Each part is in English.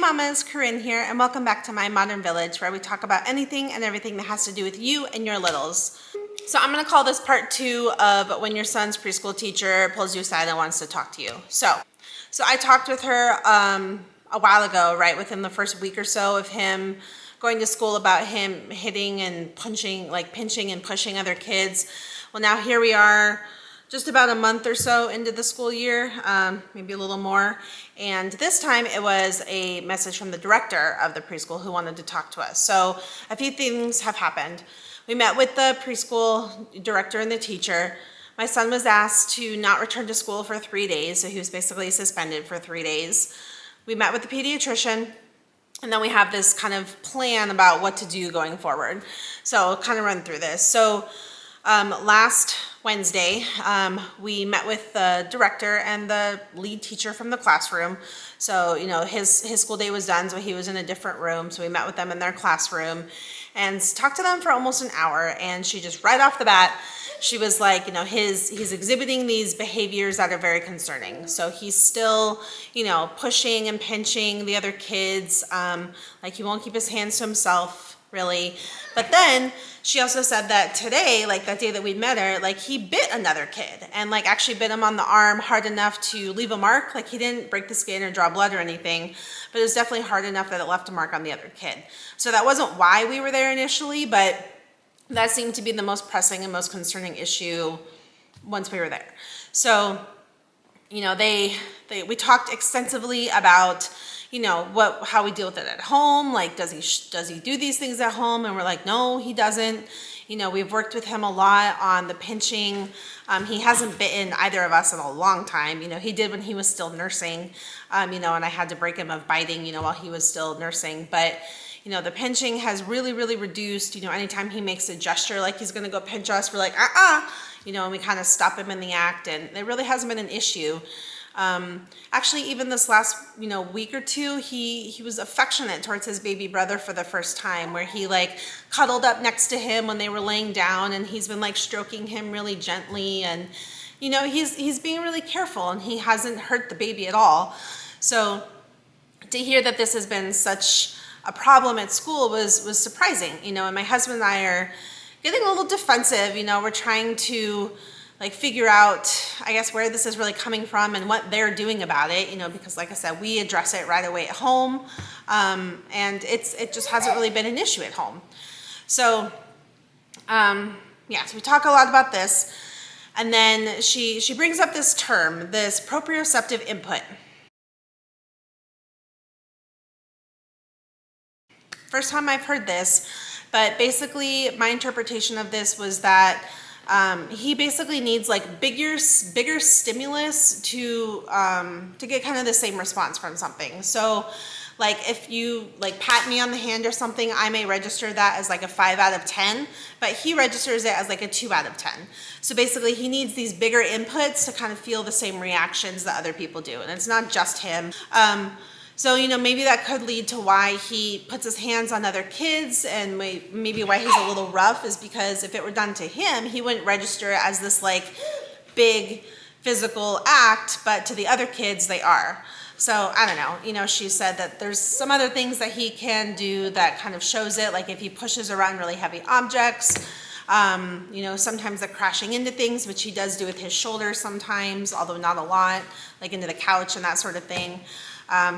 mamas, Corinne here, and welcome back to my modern village where we talk about anything and everything that has to do with you and your littles. So I'm going to call this part 2 of when your son's preschool teacher pulls you aside and wants to talk to you. So I talked with her a while ago, right, within the first week or so of him going to school, about him hitting and punching, like pinching and pushing other kids. Well, now here we are, just about a month or so into the school year, maybe a little more. And this time it was a message from the director of the preschool who wanted to talk to us. So a few things have happened. We met with the preschool director and the teacher. My son was asked to not return to school for 3 days, so he was basically suspended for 3 days. We met with the pediatrician, and then we have this kind of plan about what to do going forward. So I'll kind of run through this. So last Wednesday, we met with the director and the lead teacher from the classroom. So, you know, his school day was done, so he was in a different room. So we met with them in their classroom and talked to them for almost an hour. And she just right off the bat, she was like, you know, he's exhibiting these behaviors that are very concerning. So he's still, you know, pushing and pinching the other kids. Like he won't keep his hands to himself, really. But then she also said that today, like that day that we met her, like he bit another kid and like actually bit him on the arm hard enough to leave a mark. Like he didn't break the skin or draw blood or anything, but it was definitely hard enough that it left a mark on the other kid. So that wasn't why we were there initially, but that seemed to be the most pressing and most concerning issue once we were there. So, you know, we talked extensively about, you know, how we deal with it at home. Like, does he do these things at home? And we're like, no, he doesn't. You know, we've worked with him a lot on the pinching. He hasn't bitten either of us in a long time. You know, he did when he was still nursing, you know, and I had to break him of biting, you know, while he was still nursing. But, you know, the pinching has really, really reduced. You know, anytime he makes a gesture like he's going to go pinch us, we're like, you know, and we kind of stop him in the act, and it really hasn't been an issue. Actually, even this last, you know, week or two, he was affectionate towards his baby brother for the first time, where he like cuddled up next to him when they were laying down, and he's been like stroking him really gently, and you know, he's being really careful, and he hasn't hurt the baby at all. So to hear that this has been such a problem at school was surprising, you know. And my husband and I are getting a little defensive. You know, we're trying to like figure out, I guess, where this is really coming from and what they're doing about it, you know, because like I said, we address it right away at home, and it just hasn't really been an issue at home. So yeah, so we talk a lot about this, and then she brings up this term, this proprioceptive input. First time I've heard this, but basically my interpretation of this was that he basically needs like bigger stimulus to get kind of the same response from something. So like if you like pat me on the hand or something, I may register that as like a 5 out of 10, but he registers it as like a 2 out of 10. So basically he needs these bigger inputs to kind of feel the same reactions that other people do. And it's not just him. So, you know, maybe that could lead to why he puts his hands on other kids, and maybe why he's a little rough is because if it were done to him, he wouldn't register it as this like big physical act, but to the other kids they are. So I don't know, you know, she said that there's some other things that he can do that kind of shows it, like if he pushes around really heavy objects, you know, sometimes the crashing into things, which he does do with his shoulders sometimes, although not a lot, like into the couch and that sort of thing.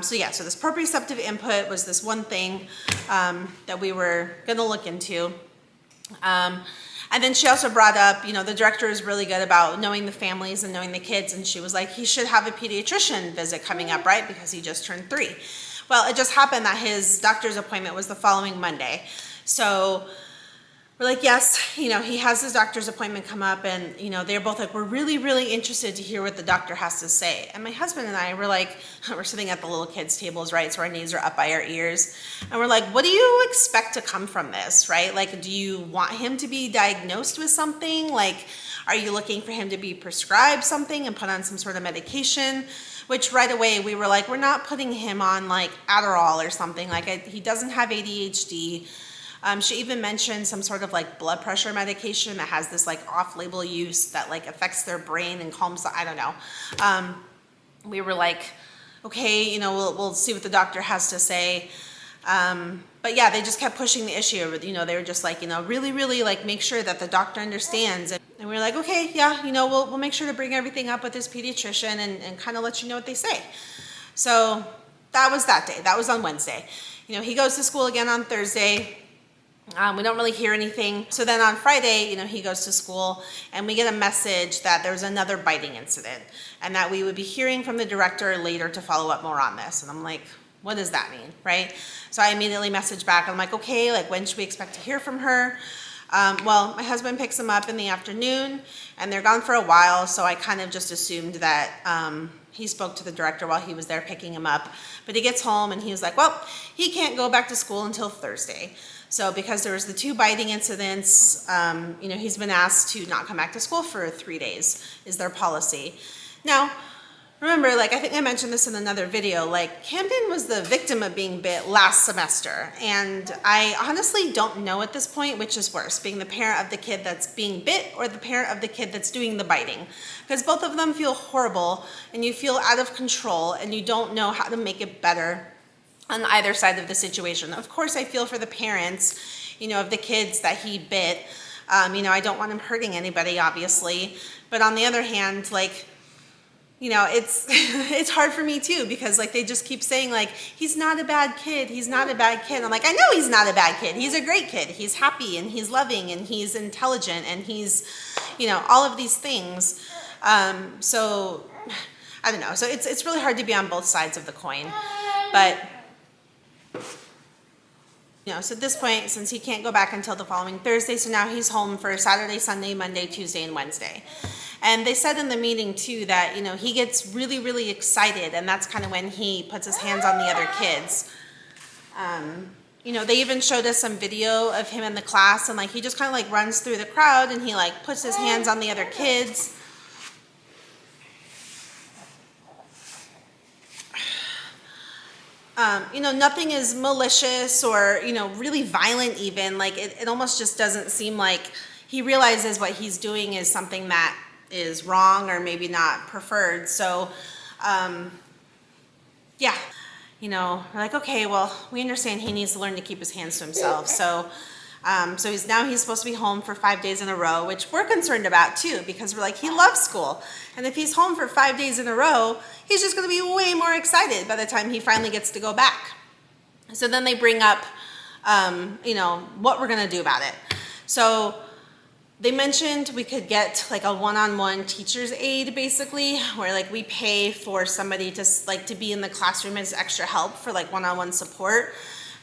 So yeah, so this proprioceptive input was this one thing that we were going to look into. And then she also brought up, you know, the director is really good about knowing the families and knowing the kids, and she was like, he should have a pediatrician visit coming up, right, because he just turned 3. Well, it just happened that his doctor's appointment was the following Monday. So we're like, yes, you know, he has his doctor's appointment come up, and, you know, they're both like, we're really, really interested to hear what the doctor has to say. And my husband and I were like, we're sitting at the little kids' tables, right? So our knees are up by our ears. And we're like, what do you expect to come from this, right? Like, do you want him to be diagnosed with something? Like, are you looking for him to be prescribed something and put on some sort of medication? Which right away we were like, we're not putting him on like Adderall or something. Like, he doesn't have ADHD. She even mentioned some sort of like blood pressure medication that has this like off-label use that like affects their brain and calms the, I don't know. We were like, okay, we'll see what the doctor has to say. But yeah, they just kept pushing the issue. They were just like, really, really like make sure that the doctor understands. And we were like, okay, yeah, we'll make sure to bring everything up with this pediatrician and kind of let you know what they say. So that was that day. That was on Wednesday. He goes to school again on Thursday. We don't really hear anything. So then on Friday, he goes to school and we get a message that there was another biting incident and that we would be hearing from the director later to follow up more on this. And I'm like, what does that mean, right? So I immediately messaged back. I'm like, okay, like when should we expect to hear from her? Well, my husband picks them up in the afternoon and they're gone for a while. So I kind of just assumed that he spoke to the director while he was there picking him up. But he gets home and he was like, well, he can't go back to school until Thursday. So because there was the 2 biting incidents, he's been asked to not come back to school for 3 days is their policy. Now, remember, like I think I mentioned this in another video, like Camden was the victim of being bit last semester. And I honestly don't know at this point which is worse, being the parent of the kid that's being bit or the parent of the kid that's doing the biting. Because both of them feel horrible and you feel out of control and you don't know how to make it better on either side of the situation. Of course, I feel for the parents, of the kids that he bit. I don't want him hurting anybody, obviously. But on the other hand, like, it's it's hard for me too because like they just keep saying like he's not a bad kid, he's not a bad kid. I'm like, I know he's not a bad kid. He's a great kid. He's happy and he's loving and he's intelligent and he's, all of these things. So I don't know. So it's really hard to be on both sides of the coin, but. So at this point, since he can't go back until the following Thursday, so now he's home for Saturday, Sunday, Monday, Tuesday, and Wednesday. And they said in the meeting too that, he gets really, really excited and that's kind of when he puts his hands on the other kids. They even showed us some video of him in the class and like he just kind of like runs through the crowd and he like puts his hands on the other kids. Nothing is malicious or, really violent even. Like it almost just doesn't seem like he realizes what he's doing is something that is wrong or maybe not preferred. So, yeah, we're like, okay, well, we understand he needs to learn to keep his hands to himself. So he's supposed to be home for 5 days in a row, which we're concerned about too, because we're like, he loves school. And if he's home for 5 days in a row, he's just going to be way more excited by the time he finally gets to go back. So then they bring up, what we're going to do about it. So they mentioned we could get like a one-on-one teacher's aide basically, where like we pay for somebody to like to be in the classroom as extra help for like one-on-one support.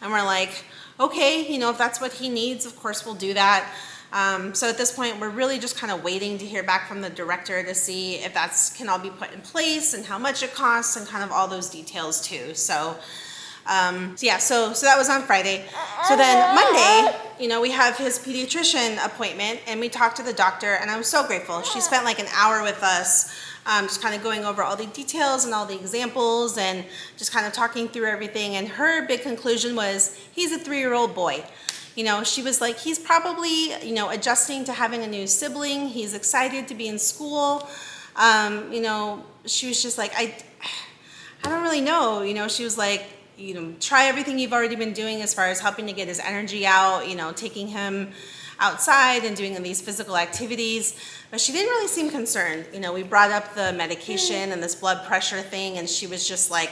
And we're like, okay, if that's what he needs, of course we'll do that. So at this point, we're really just kind of waiting to hear back from the director to see if that's can all be put in place and how much it costs and kind of all those details too. So that was on Friday. So then Monday, we have his pediatrician appointment and we talked to the doctor and I'm so grateful. She spent like an hour with us, just kind of going over all the details and all the examples and just kind of talking through everything. And her big conclusion was he's a 3-year-old boy. She was like, he's probably, adjusting to having a new sibling. He's excited to be in school. She was just like, I don't really know. She was like, try everything you've already been doing as far as helping to get his energy out, taking him outside and doing these physical activities. But she didn't really seem concerned. We brought up the medication and this blood pressure thing and she was just like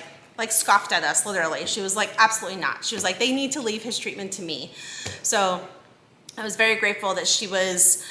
scoffed at us, literally. She was like, absolutely not. She was like, they need to leave his treatment to me. So I was very grateful that she was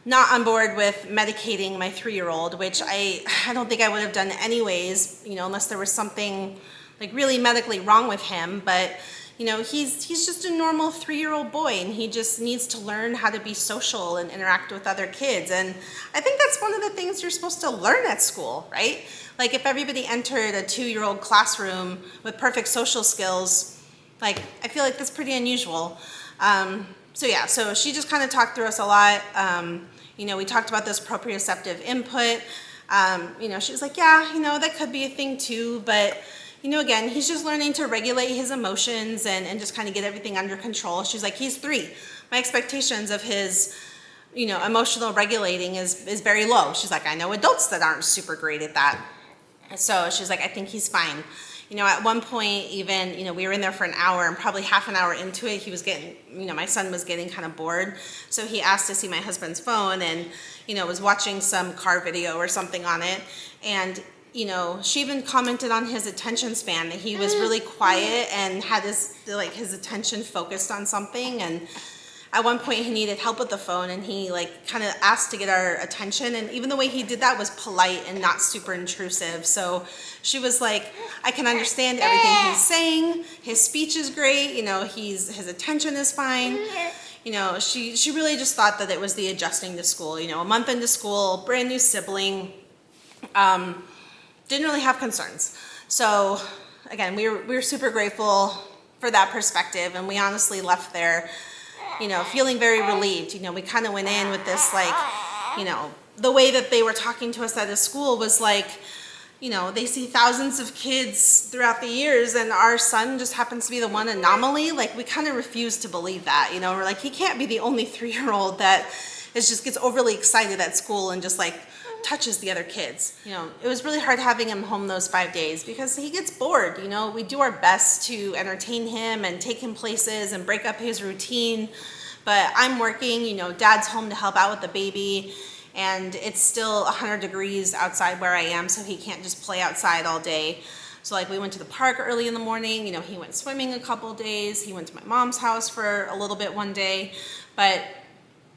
not on board with medicating my 3-year-old, which I don't think I would have done anyways, unless there was something like really medically wrong with him. But he's just a normal 3-year-old boy and he just needs to learn how to be social and interact with other kids. And I think that's one of the things you're supposed to learn at school, right? Like if everybody entered a 2-year-old classroom with perfect social skills, like I feel like that's pretty unusual. So she just kind of talked through us a lot. We talked about this proprioceptive input. She was like, yeah, that could be a thing too, but again, he's just learning to regulate his emotions and just kind of get everything under control. She's like, he's 3. My expectations of his, emotional regulating is very low. She's like, I know adults that aren't super great at that. So she's like, I think he's fine. You know, at one point even, you know, we were in there for an hour, and probably half an hour into it, he was getting, you know, my son was getting kind of bored. So he asked to see my husband's phone and, you know, was watching some car video or something on it. And, you know, she even commented on his attention span, that he was really quiet and had his attention focused on something. And at one point he needed help with the phone, and he like kind of asked to get our attention, and even the way he did that was polite and not super intrusive. So she was like, I can understand everything he's saying, his speech is great, you know, his attention is fine. You know, she really just thought that it was the adjusting to school, you know, a month into school, brand new sibling, didn't really have concerns. So again, we were super grateful for that perspective, and we honestly left there, you know, feeling very relieved. You know, we kind of went in with this, like, you know, the way that they were talking to us at the school was like, you know, they see thousands of kids throughout the years, and our son just happens to be the one anomaly. Like, we kind of refuse to believe that, you know, we're like, he can't be the only 3-year-old that just gets overly excited at school and just like touches the other kids. You know, it was really hard having him home those 5 days because he gets bored. You know, we do our best to entertain him and take him places and break up his routine, but I'm working, you know, dad's home to help out with the baby, and it's still 100 degrees outside where I am, so he can't just play outside all day. So like, we went to the park early in the morning, you know, he went swimming a couple days, he went to my mom's house for a little bit one day, but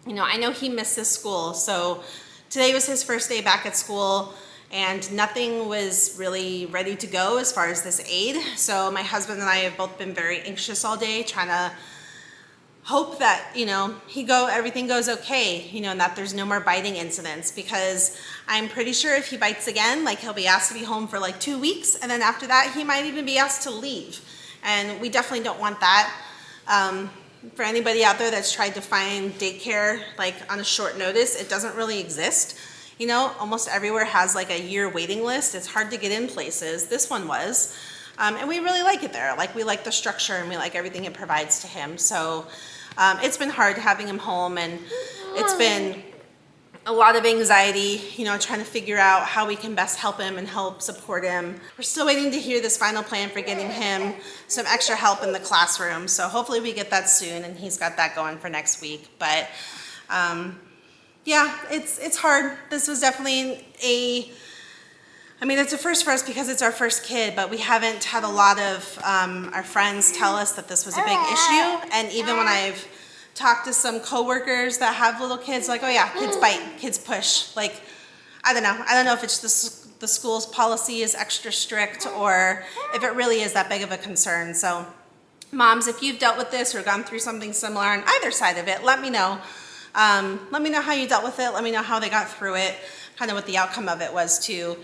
you know, I know he misses school. So today was his first day back at school, and nothing was really ready to go as far as this aide. So my husband and I have both been very anxious all day, trying to hope that, you know, everything goes okay, you know, and that there's no more biting incidents, because I'm pretty sure if he bites again, like, he'll be asked to be home for like 2 weeks, and then after that he might even be asked to leave, and we definitely don't want that. For anybody out there that's tried to find daycare like on a short notice, it doesn't really exist. You know, almost everywhere has like a year waiting list. It's hard to get in places. This one was, and we really like it there. Like, we like the structure, and we like everything it provides to him. So it's been hard having him home, and it's been a lot of anxiety, you know, trying to figure out how we can best help him and help support him. We're still waiting to hear this final plan for getting him some extra help in the classroom. So hopefully we get that soon, and he's got that going for next week. But yeah, it's hard. This was definitely it's a first for us because it's our first kid, but we haven't had a lot of our friends tell us that this was a big issue. And even when I've talked to some coworkers that have little kids, like, oh yeah, kids bite, kids push. Like, I don't know if it's the school's policy is extra strict, or if it really is that big of a concern. So moms, if you've dealt with this or gone through something similar on either side of it, let me know. Let me know how you dealt with it. Let me know how they got through it, kind of what the outcome of it was too.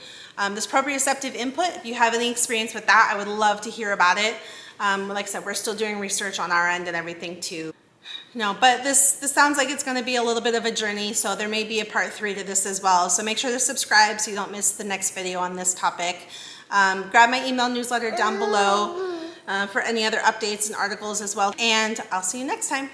This proprioceptive input, if you have any experience with that, I would love to hear about it. Like I said, we're still doing research on our end and everything too. No, but this sounds like it's going to be a little bit of a journey, so there may be a part 3 to this as well. So make sure to subscribe so you don't miss the next video on this topic. Grab my email newsletter down below for any other updates and articles as well. And I'll see you next time.